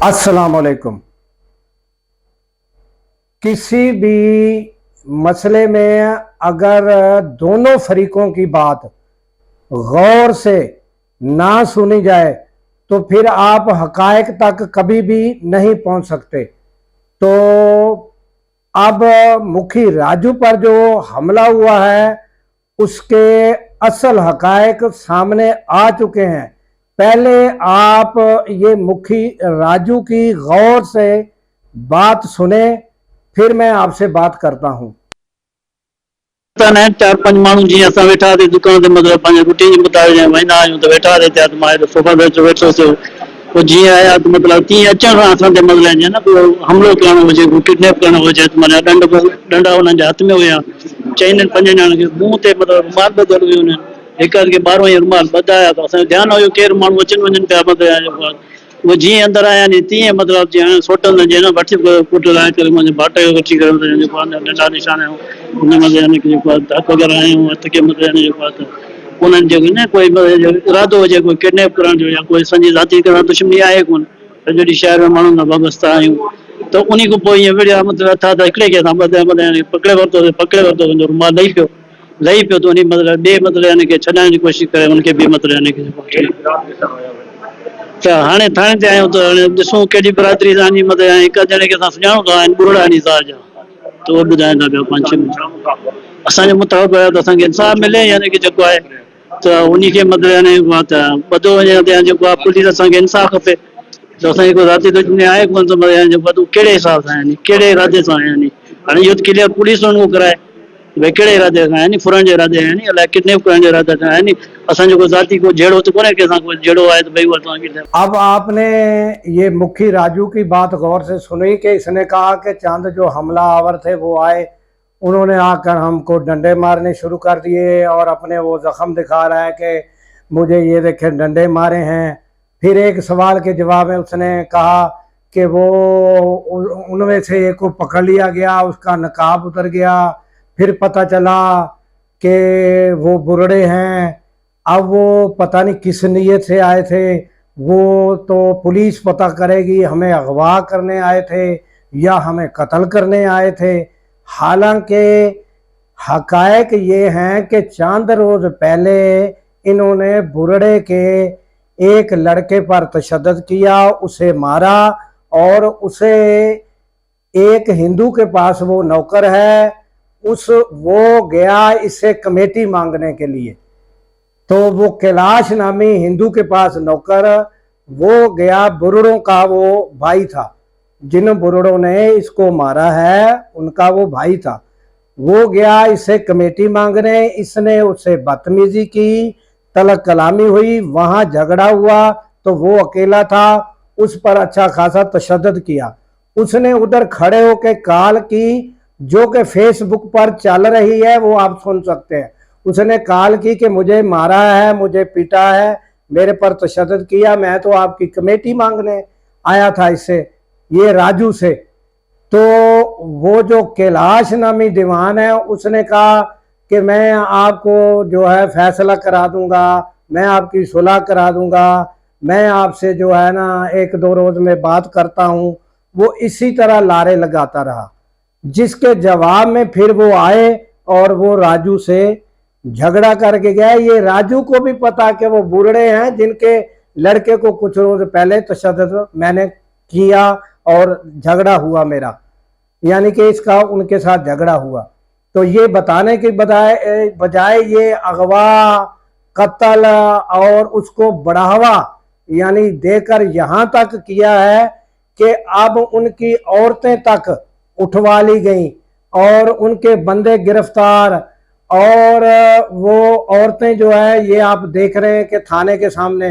अस्सलाम वालेकुम। किसी भी मसले में अगर दोनों फरीकों की बात गौर से ना सुनी जाए तो फिर आप हकायक तक कभी भी नहीं पहुंच सकते। तो अब मुखी राजू पर जो हमला हुआ है उसके असल हकायक सामने आ चुके हैं। पहले आप ये मुखी राजू की गौर से बात सुने, फिर मैं आपसे बात करता हूँ। चार पांच माण्हू जीअं असां वेठा हुआसीं दुकान ते मतिलबु पंहिंजे रुटीन जे मुताबिक़ वेंदा आहियूं त वेठा हुआसीं त मां सोफ़ा ते वेठोसि। पोइ जीअं आया त मतिलबु तीअं अचण सां असां ते मतिलबु जीअं न को हमिलो करणो हुजे, को किडनैप करणो हुजे त माना डंडा हुननि जे हथ में हुया। चइनि पंजनि ॼणनि खे मुंहं ते मतिलबु रुमाल ॿधल हुई हुननि, हिक हथ खे ॿारहों ई रुमाल ॿधाया त असांजो ध्यानु हुयो केरु माण्हू अचनि वञनि पिया मतिलबु। उहे जीअं अंदरि आया नी तीअं मतिलबु जीअं सोटनि जीअं न वठी पुट लाहे करे मुंहिंजे भाट खे वठी करे जेको आहे नंढा निशान हुन मतिलबु यानी की जेको आहे हथ वग़ैरह आयूं हथ खे मतिलबु जेको आहे त उन्हनि जो न कोई इरादो हुजे कोई किडनैप करण जो या कोई संजी ज़ाती करण दुश्मनी आहे कोन। सॼो ॾींहुं शहर में माण्हुनि सां वाबस्ता आहियूं त उन खां पोइ ईअं विड़िया मतिलबु हथ हिकिड़े खे असां पकिड़े वरितो तुंहिंजो रुमाल लही पियो त उन मतिलबु ॿिए मतिलबु यानी की छॾाइण जी कोशिशि करे उनखे बि मतिलबु यानी की त हाणे थाणे ते आहियूं त हाणे ॾिसूं कहिड़ी बिरादरी तव्हांजी मतिलबु हिकु ॼणे खे असां सुञाणूं था बुरड़ा निसार जा त उहे ॿुधाइनि था पिया 5-6 मिंट असांजे मुताबिक़ आहे त असांखे इंसाफ़ मिले यानी की जेको आहे त उन खे मतिलबु यानी त ॿधो वञे जेको आहे पुलिस असांखे इंसाफ़ खपे त असांजी कोई राति दुश्मनी आहे कोन त मतिलबु कहिड़े हिसाब सां यानी कहिड़े इरादे सां यानी हाणे इहो त क्लियर पुलिस उनको कराए भई कहिड़े इरादे सां यानी फुरण जे इरादे यानी अलाए किडनैप करण जे इरादे सां यानी असांजो कोई ज़ाती को जहिड़ो त कोन्हे कंहिंसां कोई जहिड़ो आहे त भई उहा। अब आपने ये मुखी राजू की बात गौर से सुनी कि इसने कहा कि चंद जो हमलावर थे वो आए, उन्होंने आकर हमको डंडे मारने शुरू कर दिए और अपने वो जख्म दिखा रहा है कि मुझे ये देखे डंडे मारे हैं। फिर एक सवाल के जवाब में उसने कहा कि वो उनमें से एक को पकड़ लिया गया, उसका नकाब उतर गया, फिर पता चला कि वो बुरड़े हैं। अब वो पता नहीं किस नीयत से आए थे, वो तो पुलिस पता करेगी हमें अगवा करने आए थे या हमें कत्ल करने आए थे। हालांकि हकायक ये हैं कि चंद रोज पहले इन्होंने बुरड़े के एक लड़के पर तशद्दुद किया, उसे मारा और उसे एक हिंदू के पास वो नौकर है वो गया इससे कमेटी मांगने के लिए। तो वो कैलाश नामी हिंदू के पास नौकर वो गया, बुरड़ों का वो भाई था, जिन बुरड़ों ने इसको मारा है उनका वो भाई था। वो गया इससे कमेटी मांगने, इसने उससे बदतमीजी की, तलक कलामी हुई, वहां झगड़ा हुआ तो वो अकेला था, उस पर अच्छा खासा तशद्दुद किया। उसने उधर खड़े होकर कॉल की जो कि फेसबुक पर चल रही है, वो आप सुन सकते हैं। उसने कॉल की कि मुझे मारा है, मुझे पीटा है, मेरे पर तशद्दुद किया, मैं तो आपकी कमेटी मांगने आया था इससे, ये राजू से। तो वो जो कैलाश नामी दीवान है उसने कहा कि मैं आपको जो है फैसला करा दूंगा, मैं आपकी सुलह करा दूंगा, मैं आपसे जो है ना 1-2 रोज में बात करता हूँ। वो इसी तरह लारे लगाता रहा, जिसके जवाब में फिर वो आए और वो राजू से झगड़ा करके गया। ये राजू को भी पता कि वो बुरड़े हैं जिनके लड़के को कुछ रोज पहले तशद्दुद मैंने किया और झगड़ा हुआ मेरा, यानी कि इसका उनके साथ झगड़ा हुआ। तो ये बताने के बजाय ये अगवा, कत्ल और उसको बढ़ावा यानी देकर यहाँ तक किया है कि अब उनकी औरतें तक उठवा ली गई और उनके बंदे गिरफ्तार। और वो औरतें जो है ये आप देख रहे हैं कि थाने के सामने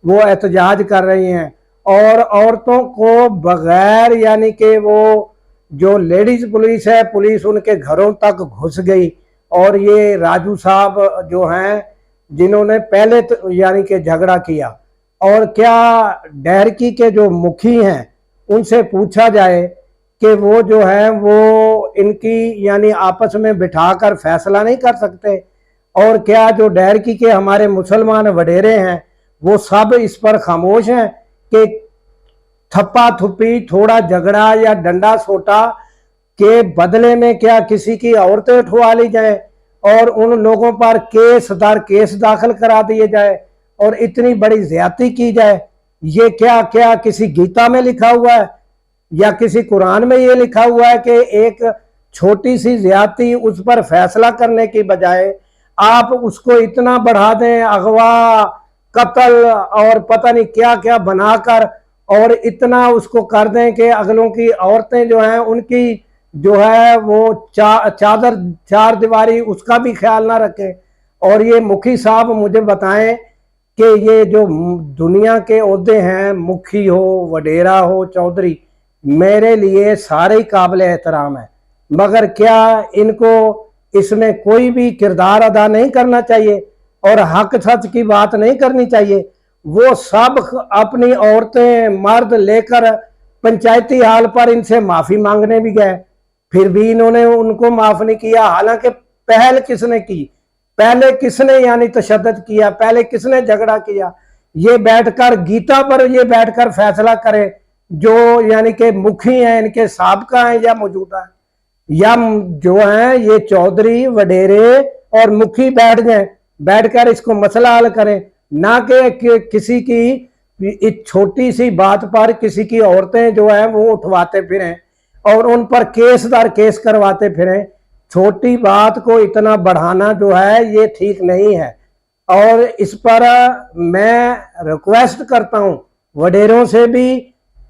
वो एहतजाज कर रही हैं और औरतों को बगैर यानी कि वो जो लेडीज पुलिस है, पुलिस उनके घरों तक घुस गई। और ये राजू साहब जो हैं जिन्होंने पहले यानी कि झगड़ा किया, और क्या डहरकी के जो मुखी हैं उनसे पूछा जाए कि वो जो है वो इनकी यानी आपस में बिठाकर फैसला नहीं कर सकते, और क्या जो डहरकी के हमारे मुसलमान वडेरे हैं वो सब इस पर खामोश हैं कि थप्पा थुप्पी, थोड़ा झगड़ा या डंडा सोटा के बदले में क्या किसी की औरतें उठवा ली जाए और उन लोगों पर केस दाखिल करा दिए जाए और इतनी बड़ी ज्यादती की जाए? ये क्या क्या किसी गीता में लिखा हुआ है या किसी कुरान में ये लिखा हुआ है कि एक छोटी सी ज्यादती उस पर फैसला करने की बजाय आप उसको इतना बढ़ा दें, अगवा, कत्ल और पता नहीं क्या क्या बनाकर, और इतना उसको कर दें कि अगलों की औरतें जो हैं उनकी जो है वो चादर चार दीवारी उसका भी ख्याल ना रखें। और ये मुखी साहब मुझे बताएं कि ये जो दुनिया के ओहदे हैं, मुखी हो, वडेरा हो, चौधरी, मेरे लिए सारे ही काबिल एहतराम है, मगर क्या इनको इसमें कोई भी किरदार अदा नहीं करना चाहिए और हक सच की बात नहीं करनी चाहिए? वो सब अपनी औरतें मर्द लेकर पंचायती हाल पर इनसे माफी मांगने भी गए, फिर भी इन्होंने उनको माफ नहीं किया। हालांकि पहल किसने की, पहले किसने यानी तशद्दुद किया, पहले किसने झगड़ा किया? ये बैठकर गीता पर ये बैठकर फैसला करे जो यानी कि मुखी हैं, इनके साबका हैं या मौजूदा हैं, या जो हैं ये चौधरी वडेरे और मुखी बैठ जाए, बैठकर इसको मसला हल करें, ना कि किसी की इस छोटी सी बात पर किसी की औरतें जो है वो उठवाते फिरें और उन पर केस दर केस करवाते फिरें। छोटी बात को इतना बढ़ाना जो है ये ठीक नहीं है और इस पर मैं रिक्वेस्ट करता हूं वडेरों से भी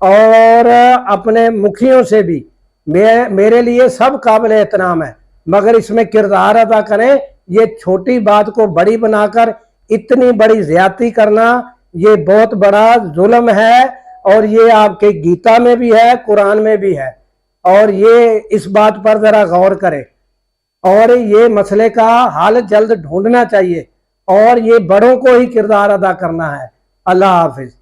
और अपने मुखियों से भी। मेरे लिए सब काबिल एहतराम है, मगर इसमें किरदार अदा करें। ये छोटी बात को बड़ी बनाकर इतनी बड़ी ज्यादती करना ये बहुत बड़ा जुल्म है और ये आपके गीता में भी है, कुरान में भी है, और ये इस बात पर जरा गौर करें और ये मसले का हल जल्द ढूंढना चाहिए और ये बड़ों को ही किरदार अदा करना है। अल्लाह हाफिज।